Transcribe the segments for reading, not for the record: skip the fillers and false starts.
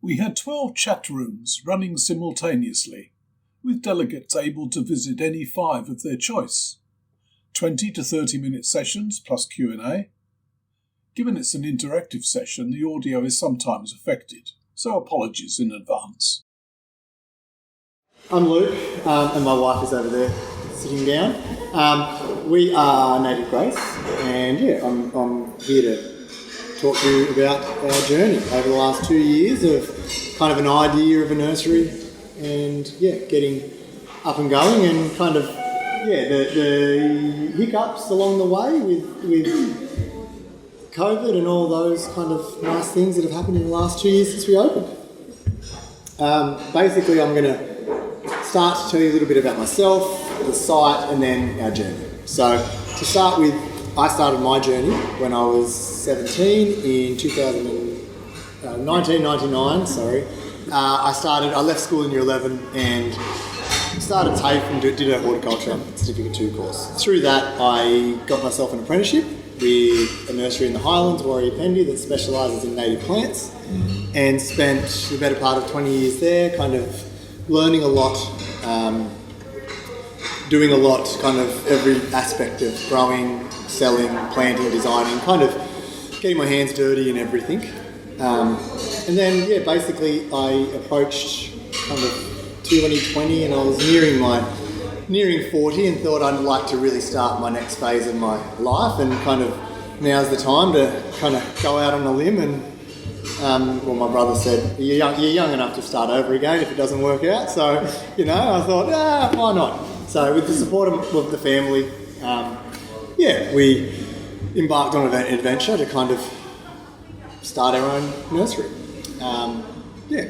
We had 12 chat rooms running simultaneously, with delegates able to visit any 5 of their choice. 20 to 30-minute sessions plus Q&A. Given it's an interactive session, the audio is sometimes affected, so apologies in advance. I'm Luke, and my wife is over there sitting down. We are Native Grace, and I'm here to talk to you about our journey over the last 2 years of kind of an idea of a nursery and getting up and going and kind of the hiccups along the way with COVID and all those kind of nice things that have happened in the last 2 years since we opened. Basically, I'm going to start to tell you a little bit about myself, the site, and then our journey. So to start with, I started my journey when I was 17 in 1999. I left school in year 11 and started TAFE and did a horticulture certificate 2 course. Through that, I got myself an apprenticeship with a nursery in the Highlands, Warrior Pendy, that specialises in native plants, and spent the better part of 20 years there, kind of learning a lot, doing a lot, kind of every aspect of growing, selling, planting, designing, kind of getting my hands dirty and everything. And then, basically I approached kind of 2020 and I was nearing 40 and thought I'd like to really start my next phase of my life, and kind of now's the time to kind of go out on a limb and my brother said, you're young enough to start over again if it doesn't work out. So, I thought, why not? So with the support of the family, we embarked on an adventure to kind of start our own nursery.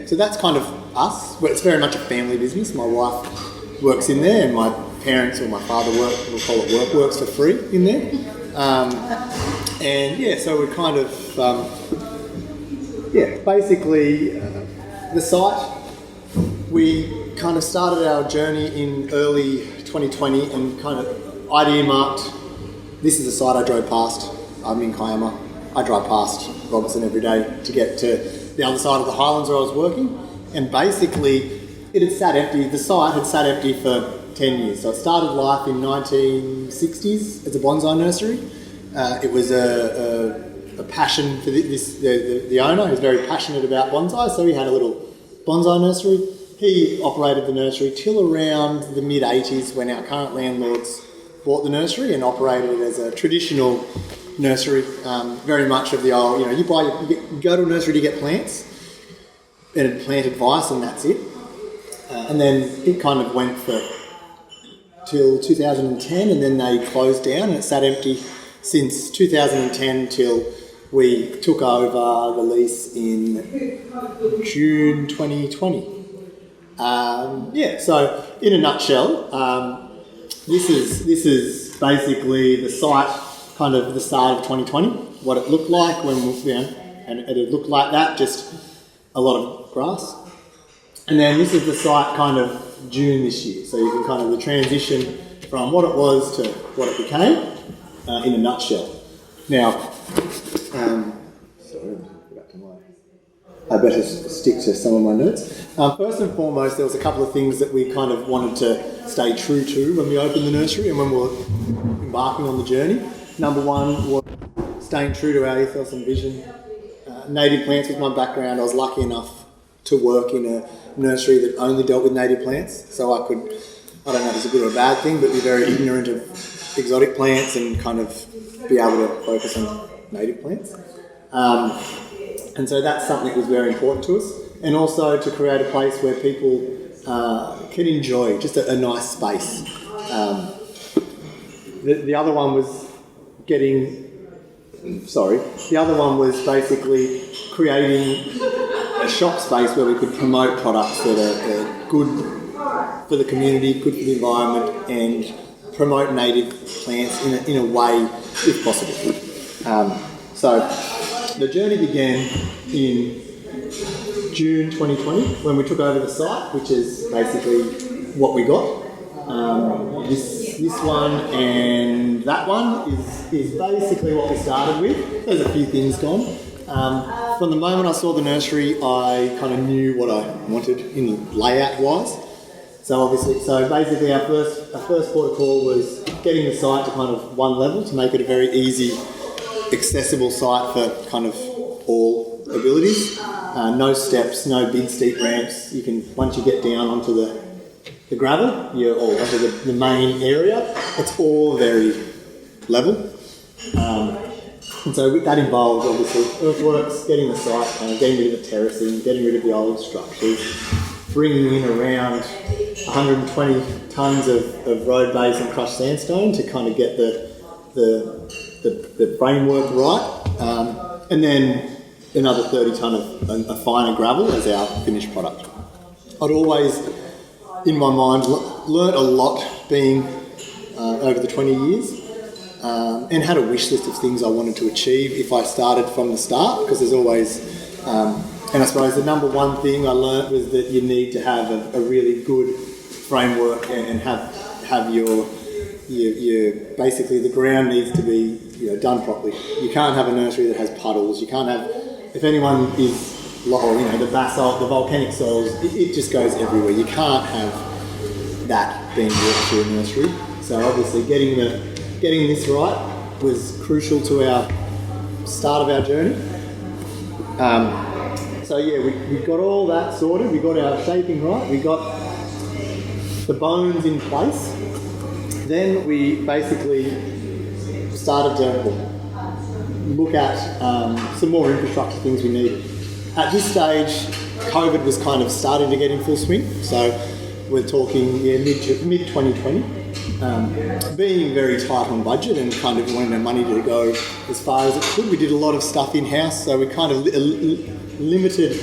So that's kind of us. But it's very much a family business. My wife works in there, and my parents or my father works for free in there. So we're kind of basically the site, we kind of started our journey in early 2020 and kind of idea marked, this is a site I drove past. I'm in Kiama. I drive past Robertson every day to get to the other side of the Highlands where I was working, and basically it had sat empty. The site had sat empty for 10 years. So it started life in 1960s as a bonsai nursery. It was a passion for the owner who's very passionate about bonsai, so he had a little bonsai nursery. He operated the nursery till around the mid-80s when our current landlords bought the nursery and operated it as a traditional nursery, very much of the old, you go to a nursery to get plants and plant advice, and that's it. And then it kind of went for till 2010, and then they closed down, and it sat empty since 2010 till we took over the lease in June 2020. So in a nutshell, this is basically the site, kind of the start of 2020, what it looked like and it looked like that, just a lot of grass. And then this is the site kind of June this year, so you can kind of the transition from what it was to what it became in a nutshell. Now, I better stick to some of my notes. First and foremost, there was a couple of things that we kind of wanted to stay true to when we opened the nursery and when we were embarking on the journey. Number one was staying true to our ethos and vision. Native plants was my background. I was lucky enough to work in a nursery that only dealt with native plants, so I don't know if it's a good or a bad thing, but be very ignorant of exotic plants and kind of be able to focus on native plants. And so that's something that was very important to us. And also to create a place where people can enjoy just a nice space. The other one was basically creating a shop space where we could promote products that are good for the community, good for the environment, and promote native plants in a way, if possible. So the journey began in June 2020 when we took over the site, which is basically what we got. This one and that one is basically what we started with. There's a few things gone. From the moment I saw the nursery, I kind of knew what I wanted in layout-wise. So basically our first port of call was getting the site to kind of one level to make it a very easy, accessible site for kind of all abilities. No steps, no big steep ramps. You can, once you get down onto the gravel, or onto the main area, it's all very level. And so that involves obviously earthworks, getting the site, getting rid of the terracing, getting rid of the old structures, bringing in around 120 tonnes of road base and crushed sandstone to kind of get the framework right, and then another 30 tonne of finer gravel as our finished product. I'd always, in my mind, learnt a lot being over the 20 years. And had a wish list of things I wanted to achieve if I started from the start, because there's always, and I suppose the number one thing I learnt was that you need to have a really good framework and have your basically the ground needs to be done properly. You can't have a nursery that has puddles. You can't have, if anyone is, the basalt, the volcanic soils, it just goes everywhere. You can't have that being worked through a nursery. So obviously getting this right was crucial to our start of our journey. We got all that sorted. We got our shaping right. We got the bones in place. Then we basically started to look at some more infrastructure things we needed. At this stage, COVID was kind of starting to get in full swing. So we're talking mid-2020. Being very tight on budget and kind of wanting our money to go as far as it could, we did a lot of stuff in-house, so we kind of limited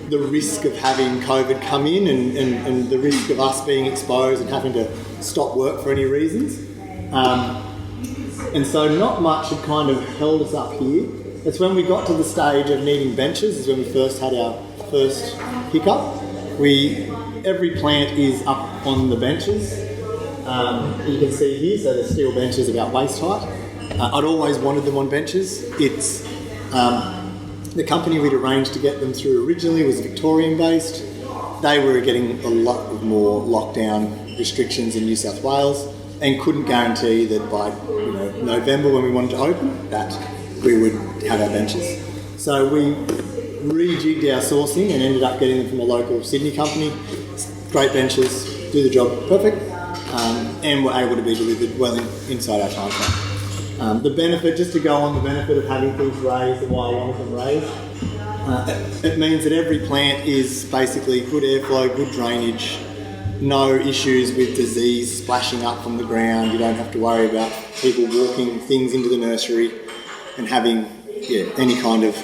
the risk of having COVID come in and the risk of us being exposed and having to stop work for any reasons. And so not much had kind of held us up here. It's when we got to the stage of needing benches is when we first had our first hiccup. Every plant is up on the benches. You can see here, so the steel benches about waist height. I'd always wanted them on benches. It's the company we'd arranged to get them through originally was Victorian based. They were getting a lot more lockdown restrictions in New South Wales and couldn't guarantee that by November when we wanted to open that we would have our benches. So we rejigged our sourcing and ended up getting them from a local Sydney company. Great benches, do the job perfect. And were able to be delivered well inside our time frame. The benefit, just to go on the benefit of having things raised and why I wanted them raised, it means that every plant is basically good airflow, good drainage, no issues with disease splashing up from the ground. You don't have to worry about people walking things into the nursery and having any kind of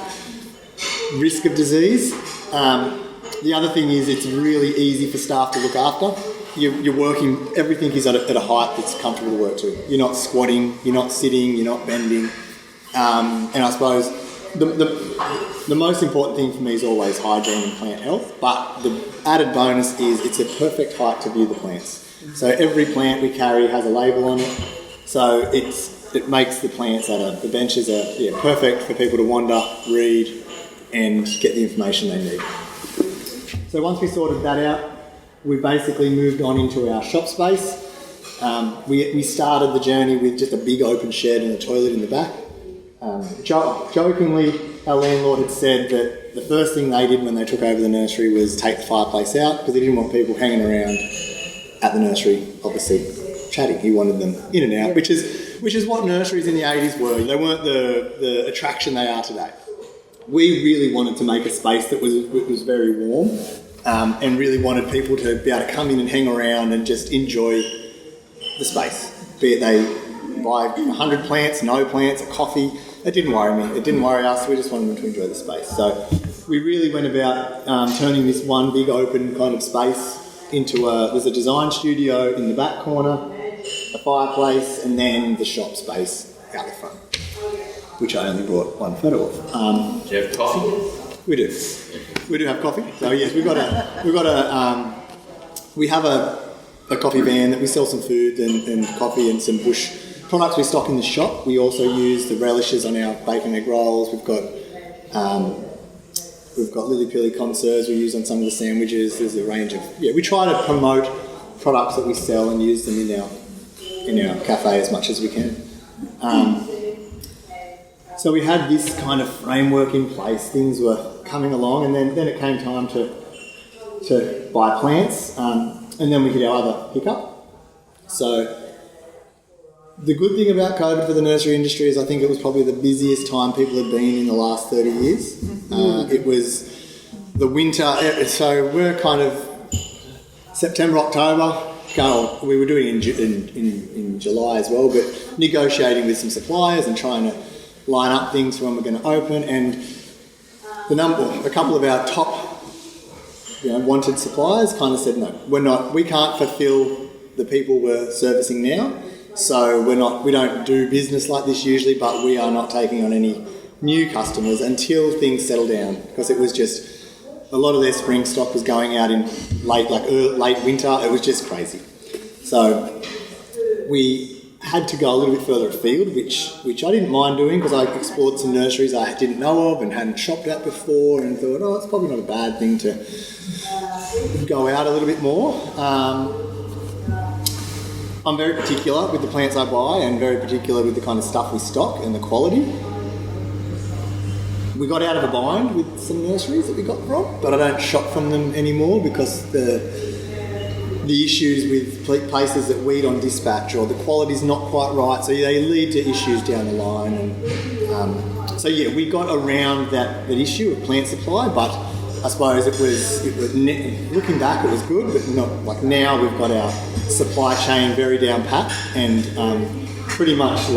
risk of disease. The other thing is it's really easy for staff to look after. You're working, everything is at a height that's comfortable to work to. You're not squatting, you're not sitting, you're not bending. And I suppose the most important thing for me is always hygiene and plant health, but the added bonus is it's a perfect height to view the plants. So every plant we carry has a label on it, so it makes the plants the benches are perfect for people to wander, read, and get the information they need. So once we sorted that out, we basically moved on into our shop space. We started the journey with just a big open shed and a toilet in the back. Jokingly, our landlord had said that the first thing they did when they took over the nursery was take the fireplace out because he didn't want people hanging around at the nursery, obviously chatting. He wanted them in and out, which is what nurseries in the 80s were. They weren't the attraction they are today. We really wanted to make a space that was very warm. And really wanted people to be able to come in and hang around and just enjoy the space. Be it they buy 100 plants, no plants, a coffee. It didn't worry me. It didn't worry us. We just wanted them to enjoy the space. So we really went about turning this one big open kind of space into there's a design studio in the back corner, a fireplace, and then the shop space out the front, which I only brought one photo of. Do you have coffee? We do. We do have coffee. So yes, we have a coffee van that we sell some food and coffee and some bush products we stock in the shop. We also use the relishes on our bacon egg rolls. We've got We've got lily-pilly conserves we use on some of the sandwiches. There's a range of... we try to promote products that we sell and use them in our cafe as much as we can. So we had this kind of framework in place. Things were coming along, and then it came time to buy plants, and then we hit our other hiccup. So the good thing about COVID for the nursery industry is I think it was probably the busiest time people had been in the last 30 years. It was the winter, so we're kind of September, October. We were doing it in July as well, but negotiating with some suppliers and trying to line up things for when we're going to open. And a couple of our top, wanted suppliers kind of said, no, we can't fulfil the people we're servicing now. So we don't do business like this usually, but we are not taking on any new customers until things settle down, because it was just a lot of their spring stock was going out in late winter. It was just crazy. So we had to go a little bit further afield, which I didn't mind doing, because I explored some nurseries I didn't know of and hadn't shopped at before, and thought, it's probably not a bad thing to go out a little bit more. I'm very particular with the plants I buy, and very particular with the kind of stuff we stock and the quality. We got out of a bind with some nurseries that we got from, but I don't shop from them anymore, because the issues with places that weed on dispatch, or the quality's not quite right, so they lead to issues down the line. And we got around that issue of plant supply, but I suppose it was looking back, it was good, but not like now. We've got our supply chain very down pat, and pretty much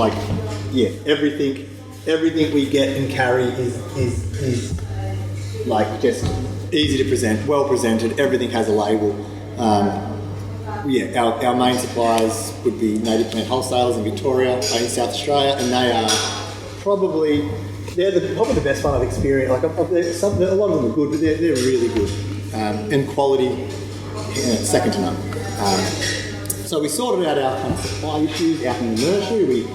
everything we get and carry is like just easy to present, well presented. Everything has a label. Our main suppliers would be Native Plant Wholesalers in Victoria, in South Australia, and they are probably the best one I've experienced. Like a lot of them are good, but they're really good, and quality second to none. So we sorted out our kind of supply issues out in the nursery. We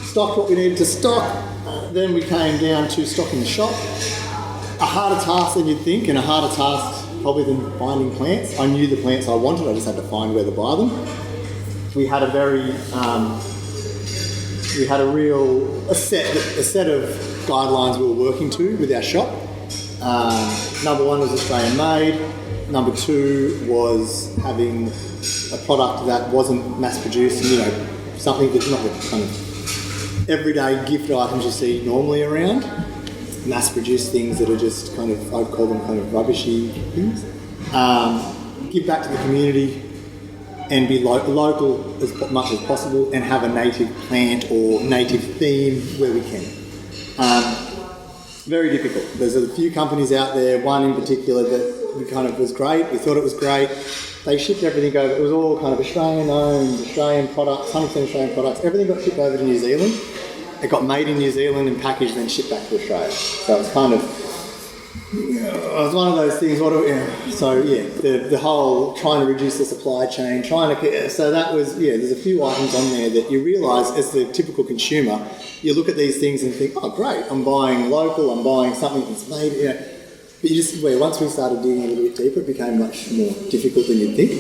stocked what we needed to stock. Then we came down to stocking the shop. A harder task than you'd think, and a harder task probably than finding plants. I knew the plants I wanted, I just had to find where to buy them. We had a set of guidelines we were working to with our shop. Number one was Australian made. Number two was having a product that wasn't mass produced, something that's not the kind of everyday gift items you see normally around. Mass produced things that are just kind of, I'd call them kind of rubbishy things. Give back to the community and be local as much as possible, and have a native plant or native theme where we can. Very difficult. There's a few companies out there, one in particular that we kind of was great. We thought it was great. They shipped everything over. It was all kind of Australian-owned, Australian products, 100% Australian products. Everything got shipped over to New Zealand. It got made in New Zealand and packaged, then shipped back to Australia. So it's kind of, it was one of those things. The whole trying to reduce the supply chain, so that was, there's a few items on there that you realise as the typical consumer, you look at these things and think, oh great, I'm buying local, I'm buying something that's made, but you just, once we started digging a little bit deeper, it became much more difficult than you'd think.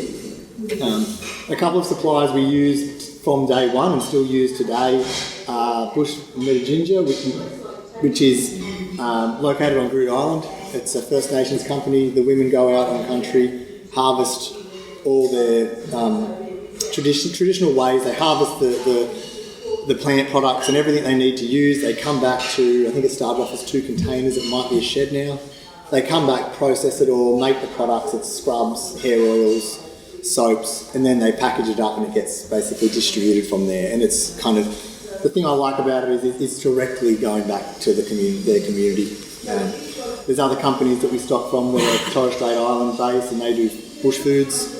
A couple of suppliers we used from day one and still use today, Bush Meta Ginger, which is located on Groote Island. It's a First Nations company. The women go out on country, harvest all their traditional ways. They harvest the plant products and everything they need to use. They come back to, I think it started off as 2 containers, it might be a shed now. They come back, process it all, make the products. It's scrubs, hair oils, soaps, and then they package it up and it gets basically distributed from there. And it's kind of, the thing I like about it is it's directly going back to their community. There's other companies that we stock from where they're Torres Strait Island based and they do bush foods.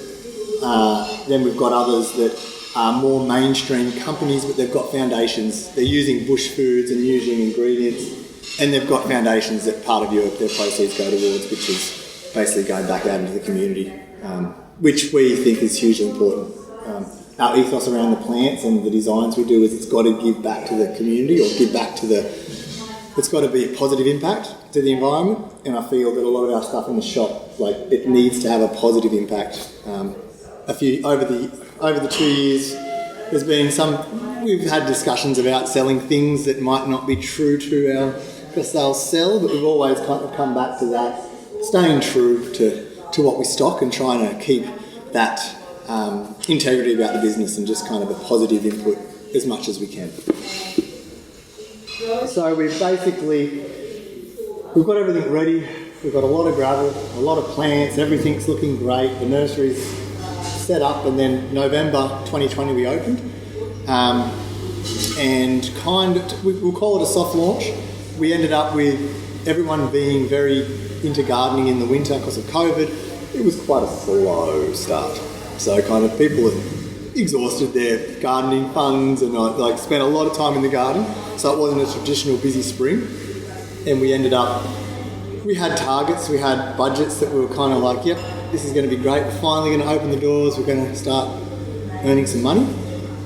Then we've got others that are more mainstream companies, but they've got foundations. They're using bush foods and using ingredients, and they've got foundations that part of their proceeds go towards, which is basically going back out into the community, which we think is hugely important. Our ethos around the plants and the designs we do is it's got to give back to the community, or give back to it's got to be a positive impact to the environment, and I feel that a lot of our stuff in the shop, like, it needs to have a positive impact. Over the 2 years, there's been we've had discussions about selling things that might not be true to our sales sell, but we've always kind of come back to that, staying true to what we stock and trying to keep that integrity about the business and just kind of a positive input as much as we can. So we've got everything ready. We've got a lot of gravel, a lot of plants, everything's looking great. The nursery's set up, and then November 2020 we opened. And we'll call it a soft launch. We ended up with everyone being very into gardening in the winter because of COVID. It was quite a slow start. So kind of people had exhausted their gardening funds and spent a lot of time in the garden. So it wasn't a traditional busy spring. And we had targets, we had budgets that we were kind of like, yep, this is going to be great. We're finally going to open the doors. We're going to start earning some money.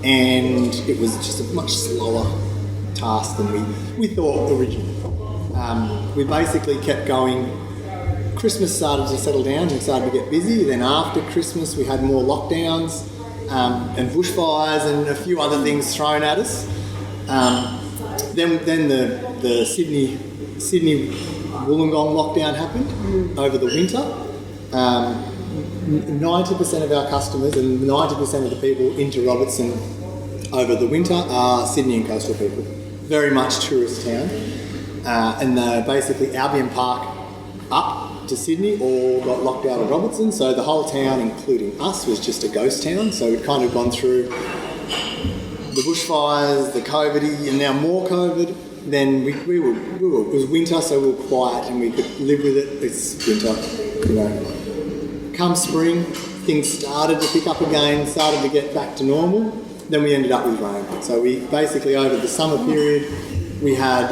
And it was just a much slower task than we thought originally. We basically kept going. Christmas started to settle down and started to get busy. Then after Christmas, we had more lockdowns and bushfires and a few other things thrown at us. Then the Sydney Wollongong lockdown happened over the winter. 90% of our customers and 90% of the people into Robertson over the winter are Sydney and coastal people. Very much tourist town. And basically Albion Park up to Sydney all got locked out of Robertson. So the whole town, including us, was just a ghost town. So we'd kind of gone through the bushfires, the COVID, and now more COVID. Then it was winter, so we were quiet and we could live with it. It's winter, Come spring, things started to pick up again, started to get back to normal. Then we ended up with rain. So we basically, over the summer period, we had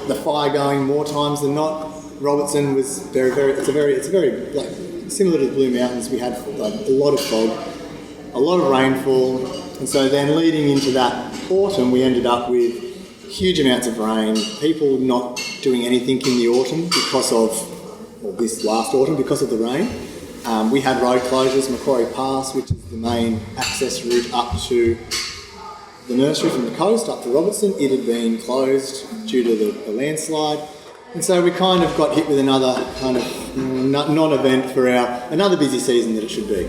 the fire going more times than not. Robertson was very like similar to the Blue Mountains. We had like a lot of fog, a lot of rainfall, and so then leading into that autumn, we ended up with huge amounts of rain. People not doing anything in the autumn this last autumn because of the rain. We had road closures. Macquarie Pass, which is the main access route up to the nursery from the coast up to Robertson, it had been closed due to the landslide. And so we kind of got hit with another kind of non-event for another busy season that it should be.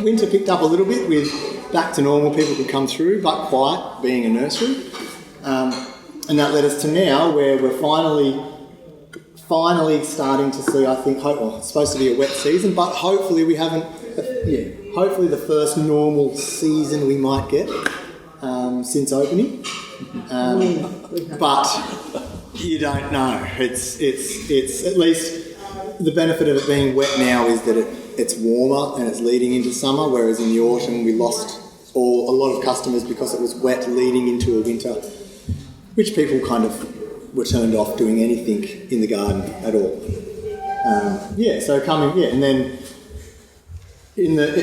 Winter picked up a little bit with back to normal, people could come through, but quiet, being a nursery. And that led us to now where we're finally starting to see, I think, it's supposed to be a wet season, but hopefully we haven't, hopefully the first normal season we might get since opening. But you don't know. It's at least the benefit of it being wet now is that it's warmer and it's leading into summer, whereas in the autumn we lost a lot of customers because it was wet leading into a winter, which people kind of were turned off doing anything in the garden at all. And then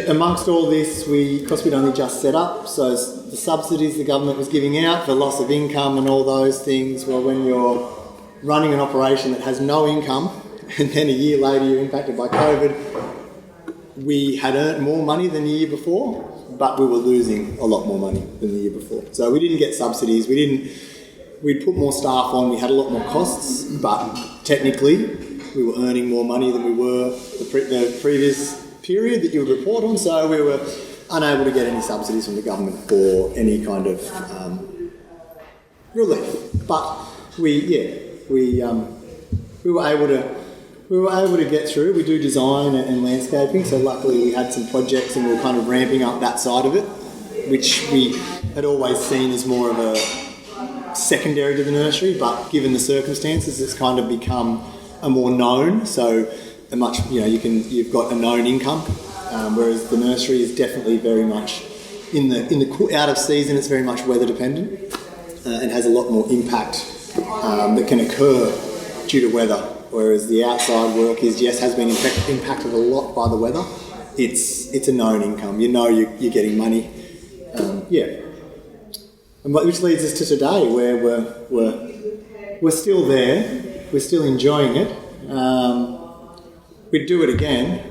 amongst all this, because we'd only just set up, so the subsidies the government was giving out for loss of income and all those things, well, when you're running an operation that has no income and then a year later you're impacted by COVID, we had earned more money than the year before, but we were losing a lot more money than the year before. So we didn't get subsidies, we'd put more staff on, we had a lot more costs, but technically we were earning more money than we were the previous period that you would report on, so we were unable to get any subsidies from the government for any kind of relief. But we were able to get through. We do design and landscaping, so luckily we had some projects and we were kind of ramping up that side of it, which we had always seen as more of a secondary to the nursery, but given the circumstances, it's kind of become a more known. So you've got a known income, whereas the nursery is definitely very much in the out of season. It's very much weather dependent and has a lot more impact that can occur due to weather. Whereas the outside work has been impacted a lot by the weather. It's a known income. You're getting money. And which leads us to today, where we're we're still there. We're still enjoying it. We'd do it again.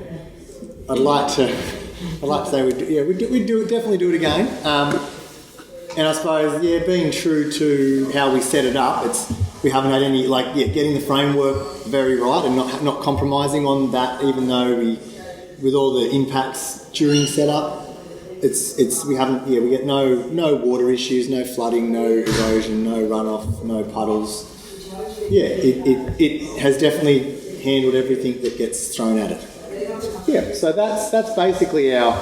I'd like to say we'd definitely do it again. And I suppose, being true to how we set it up, we haven't had any, getting the framework very right and not compromising on that, even though with all the impacts during setup, we get no water issues, no flooding, no erosion, no runoff, no puddles. Yeah, it has definitely handled everything that gets thrown at it. Yeah, so that's basically our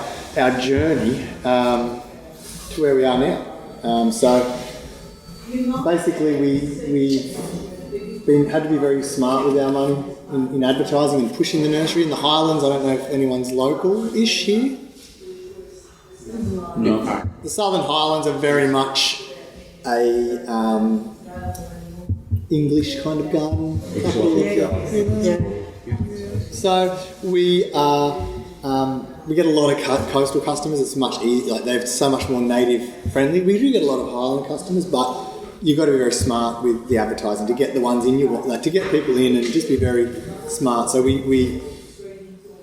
journey to where we are now. So basically we've had to be very smart with our money in advertising and pushing the nursery in the Highlands. I don't know if anyone's local-ish here. No. The Southern Highlands are very much a English kind of garden. So we get a lot of coastal customers. It's much easier. They're so much more native friendly. We do get a lot of Highland customers, but you've got to be very smart with the advertising to get the ones in to get people in and just be very smart. So we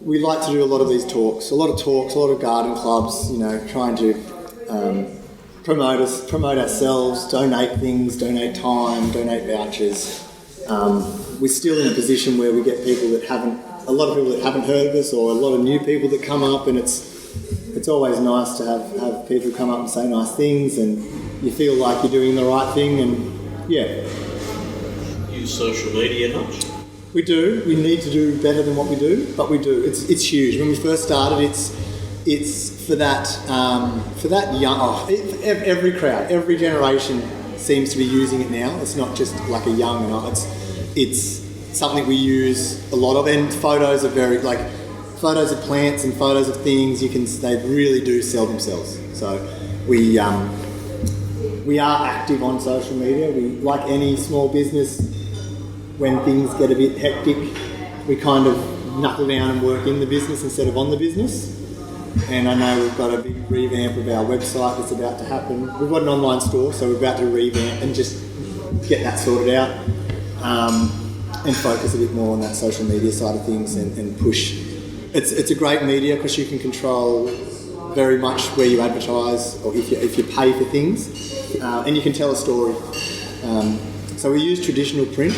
like to do a lot of these talks, a lot of garden clubs, trying to promote ourselves, donate things, donate time, donate vouchers. We're still in a position where we get a lot of people that haven't heard of us, or a lot of new people that come up, and it's always nice to have people come up and say nice things, and you feel like you're doing the right thing, and Use social media much? We do. We need to do better than what we do, but we do. It's huge. When we first started, it's for that young. Every crowd, every generation seems to be using it now. It's not just like a young and old. It's something we use a lot of, and photos are photos of plants and photos of things. They really do sell themselves. So we are active on social media. We, like any small business, when things get a bit hectic, we kind of knuckle down and work in the business instead of on the business. And I know we've got a big revamp of our website that's about to happen. We've got an online store, so we're about to revamp and just get that sorted out, and focus a bit more on that social media side of things and push. It's a great media because you can control very much where you advertise, or if you pay for things, and you can tell a story. So we use traditional print.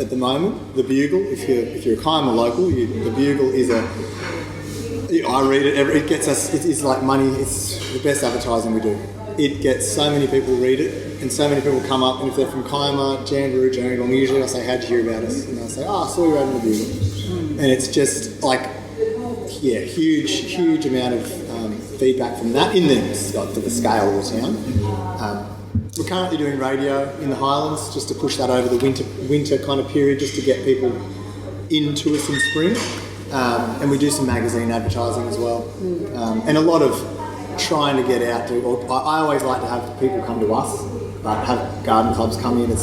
At the moment, the Bugle. If you're a Kiama local, the Bugle is I read it. It gets us. It's like money. It's the best advertising we do. It gets so many people read it, and so many people come up. And if they're from Kiama, Jamberoo, Gerringong, usually I say, "How'd you hear about us?" And I say, "I saw you out in the Bugle." And it's just huge amount of feedback from that for the scale of the town. We're currently doing radio in the Highlands just to push that over the winter kind of period, just to get people into us in spring. And we do some magazine advertising as well. And a lot of trying to get out to, I always like to have people come to us, but have garden clubs come in.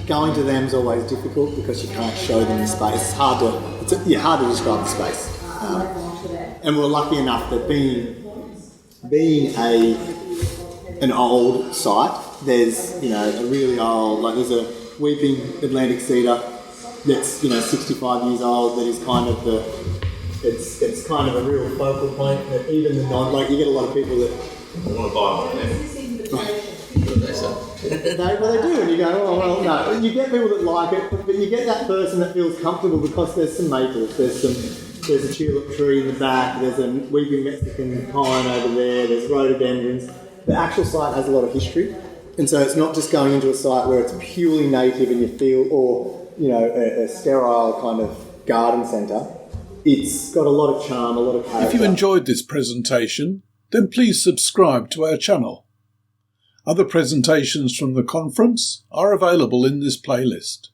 Going to them is always difficult because you can't show them the space. It's hard to describe the space. And we're lucky enough that being an old site, there's a really old, there's a weeping Atlantic cedar that's 65 years old, that is kind of it's kind of a real focal point that even the you get a lot of people that want to buy one now. What do they say? They do, and you go, oh well, no. You get people that like it, but you get that person that feels comfortable because there's some maples, there's a tulip tree in the back, there's a weeping Mexican pine over there, there's rhododendrons. The actual site has a lot of history, and so it's not just going into a site where it's purely native and you feel, or a sterile kind of garden centre. It's got a lot of charm, a lot of character. If you enjoyed this presentation, then please subscribe to our channel. Other presentations from the conference are available in this playlist,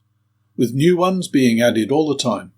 with new ones being added all the time.